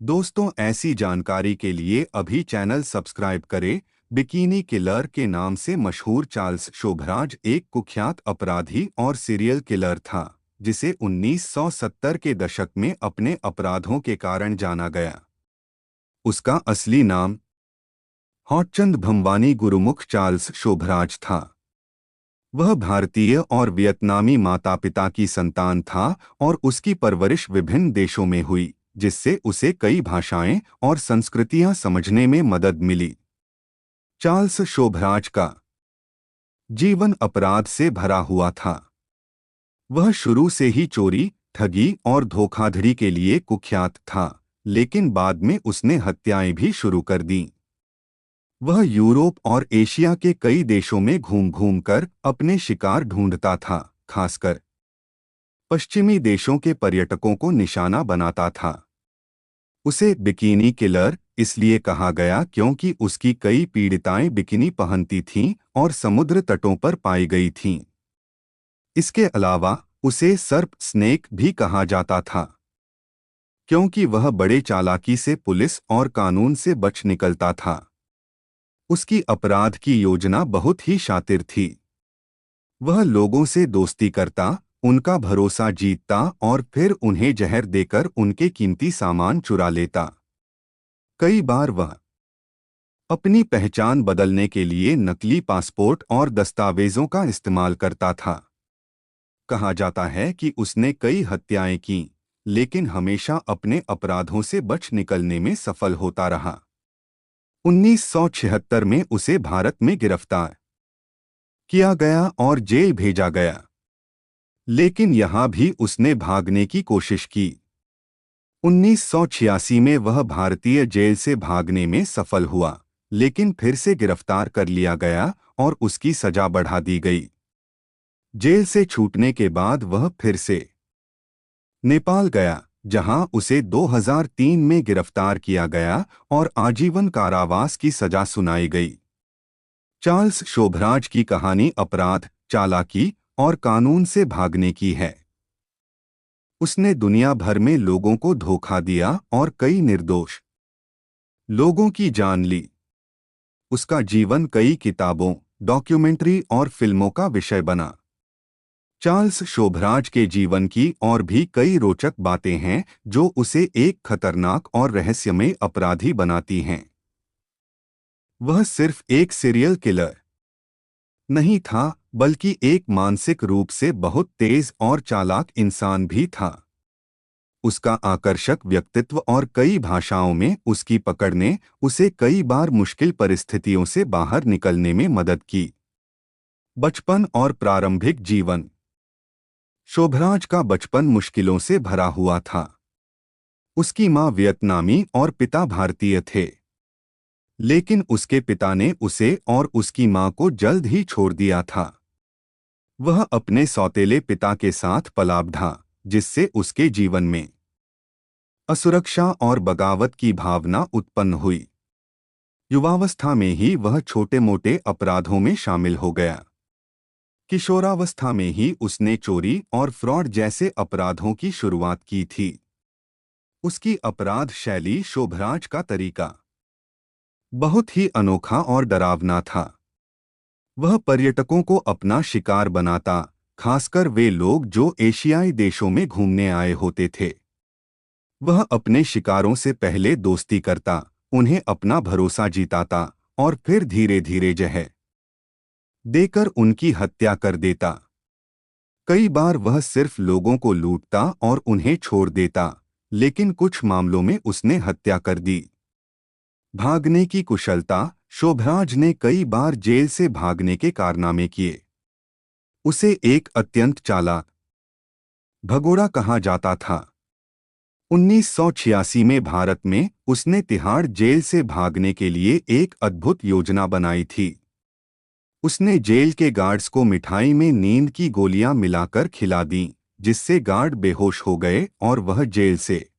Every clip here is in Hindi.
दोस्तों, ऐसी जानकारी के लिए अभी चैनल सब्सक्राइब करें। बिकिनी किलर के नाम से मशहूर चार्ल्स शोभराज एक कुख्यात अपराधी और सीरियल किलर था, जिसे 1970 के दशक में अपने अपराधों के कारण जाना गया। उसका असली नाम हौटचंद भंवानी गुरुमुख चार्ल्स शोभराज था। वह भारतीय और वियतनामी माता पिता की संतान था और उसकी परवरिश विभिन्न देशों में हुई, जिससे उसे कई भाषाएं और संस्कृतियां समझने में मदद मिली। चार्ल्स शोभराज का जीवन अपराध से भरा हुआ था। वह शुरू से ही चोरी, ठगी और धोखाधड़ी के लिए कुख्यात था, लेकिन बाद में उसने हत्याएं भी शुरू कर दीं। वह यूरोप और एशिया के कई देशों में घूम घूम कर अपने शिकार ढूंढता था, खासकर पश्चिमी देशों के पर्यटकों को निशाना बनाता था। उसे बिकिनी किलर इसलिए कहा गया क्योंकि उसकी कई पीड़िताएं बिकिनी पहनती थीं और समुद्र तटों पर पाई गई थीं। इसके अलावा उसे सर्प स्नेक भी कहा जाता था, क्योंकि वह बड़े चालाकी से पुलिस और कानून से बच निकलता था। उसकी अपराध की योजना बहुत ही शातिर थी। वह लोगों से दोस्ती करता, उनका भरोसा जीतता और फिर उन्हें जहर देकर उनके कीमती सामान चुरा लेता। कई बार वह अपनी पहचान बदलने के लिए नकली पासपोर्ट और दस्तावेजों का इस्तेमाल करता था। कहा जाता है कि उसने कई हत्याएं की, लेकिन हमेशा अपने अपराधों से बच निकलने में सफल होता रहा। 1976 में उसे भारत में गिरफ्तार किया गया और जेल भेजा गया, लेकिन यहां भी उसने भागने की कोशिश की। 1986 में वह भारतीय जेल से भागने में सफल हुआ, लेकिन फिर से गिरफ्तार कर लिया गया और उसकी सजा बढ़ा दी गई। जेल से छूटने के बाद वह फिर से नेपाल गया, जहां उसे 2003 में गिरफ्तार किया गया और आजीवन कारावास की सजा सुनाई गई। चार्ल्स शोभराज की कहानी अपराध, चालाकी और कानून से भागने की है। उसने दुनिया भर में लोगों को धोखा दिया और कई निर्दोष लोगों की जान ली। उसका जीवन कई किताबों, डॉक्यूमेंट्री और फिल्मों का विषय बना। चार्ल्स शोभराज के जीवन की और भी कई रोचक बातें हैं जो उसे एक खतरनाक और रहस्यमय अपराधी बनाती हैं। वह सिर्फ एक सीरियल किलर नहीं था, बल्कि एक मानसिक रूप से बहुत तेज और चालाक इंसान भी था। उसका आकर्षक व्यक्तित्व और कई भाषाओं में उसकी पकड़ ने उसे कई बार मुश्किल परिस्थितियों से बाहर निकलने में मदद की। बचपन और प्रारंभिक जीवन। शोभराज का बचपन मुश्किलों से भरा हुआ था। उसकी मां वियतनामी और पिता भारतीय थे, लेकिन उसके पिता ने उसे और उसकी मां को जल्द ही छोड़ दिया था। वह अपने सौतेले पिता के साथ पला बढ़ा, जिससे उसके जीवन में असुरक्षा और बगावत की भावना उत्पन्न हुई। युवावस्था में ही वह छोटे-मोटे अपराधों में शामिल हो गया। किशोरावस्था में ही उसने चोरी और फ्रॉड जैसे अपराधों की शुरुआत की थी। उसकी अपराध शैली, शोभराज का तरीका बहुत ही अनोखा और डरावना था। वह पर्यटकों को अपना शिकार बनाता, खासकर वे लोग जो एशियाई देशों में घूमने आए होते थे। वह अपने शिकारों से पहले दोस्ती करता, उन्हें अपना भरोसा जीताता और फिर धीरे धीरे जहर देकर उनकी हत्या कर देता। कई बार वह सिर्फ लोगों को लूटता और उन्हें छोड़ देता, लेकिन कुछ मामलों में उसने हत्या कर दी। भागने की कुशलता। शोभराज ने कई बार जेल से भागने के कारनामे किए। उसे एक अत्यंत चालाक भगोड़ा कहा जाता था। 1986 में भारत में उसने तिहाड़ जेल से भागने के लिए एक अद्भुत योजना बनाई थी। उसने जेल के गार्ड्स को मिठाई में नींद की गोलियां मिलाकर खिला दीं, जिससे गार्ड बेहोश हो गए और वह जेल से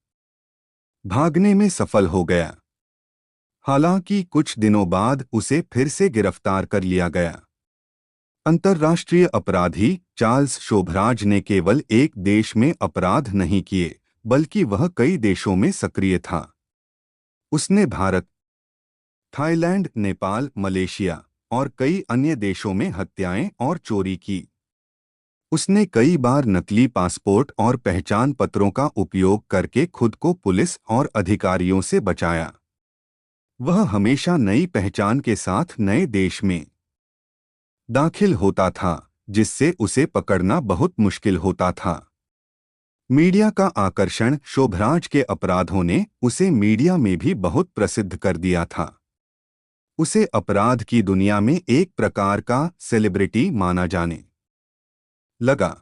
भागने में सफल हो गया। हालांकि कुछ दिनों बाद उसे फिर से गिरफ्तार कर लिया गया। अंतर्राष्ट्रीय अपराधी चार्ल्स शोभराज ने केवल एक देश में अपराध नहीं किए, बल्कि वह कई देशों में सक्रिय था। उसने भारत, थाईलैंड, नेपाल, मलेशिया और कई अन्य देशों में हत्याएं और चोरी की। उसने कई बार नकली पासपोर्ट और पहचान पत्रों का उपयोग करके खुद को पुलिस और अधिकारियों से बचाया। वह हमेशा नई पहचान के साथ नए देश में दाखिल होता था, जिससे उसे पकड़ना बहुत मुश्किल होता था। मीडिया का आकर्षण, शोभराज के अपराधों ने उसे मीडिया में भी बहुत प्रसिद्ध कर दिया था। उसे अपराध की दुनिया में एक प्रकार का सेलिब्रिटी माना जाने लगा।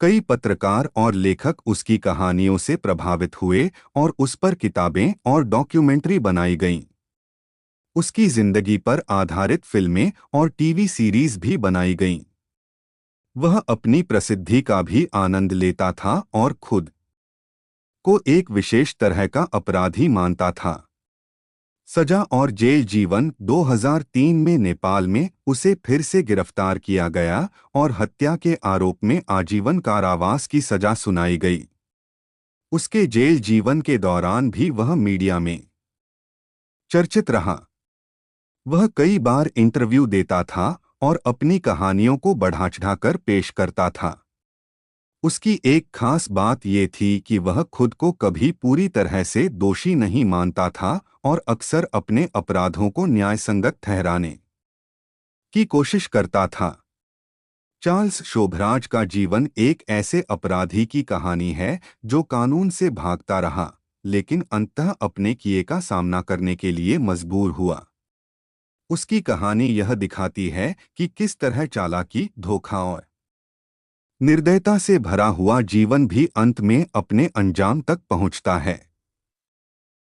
कई पत्रकार और लेखक उसकी कहानियों से प्रभावित हुए और उस पर किताबें और डॉक्यूमेंट्री बनाई गईं। उसकी जिंदगी पर आधारित फिल्में और टीवी सीरीज भी बनाई गईं। वह अपनी प्रसिद्धि का भी आनंद लेता था और खुद को एक विशेष तरह का अपराधी मानता था। सजा और जेल जीवन। 2003 में नेपाल में उसे फिर से गिरफ्तार किया गया और हत्या के आरोप में आजीवन कारावास की सजा सुनाई गई। उसके जेल जीवन के दौरान भी वह मीडिया में चर्चित रहा। वह कई बार इंटरव्यू देता था और अपनी कहानियों को बढ़ा-चढ़ाकर पेश करता था। उसकी एक खास बात ये थी कि वह खुद को कभी पूरी तरह से दोषी नहीं मानता था और अक्सर अपने अपराधों को न्यायसंगत ठहराने की कोशिश करता था। चार्ल्स शोभराज का जीवन एक ऐसे अपराधी की कहानी है जो कानून से भागता रहा, लेकिन अंततः अपने किए का सामना करने के लिए मजबूर हुआ। उसकी कहानी यह दिखाती है कि किस तरह चालाकी, धोखा और निर्दयता से भरा हुआ जीवन भी अंत में अपने अंजाम तक पहुंचता है।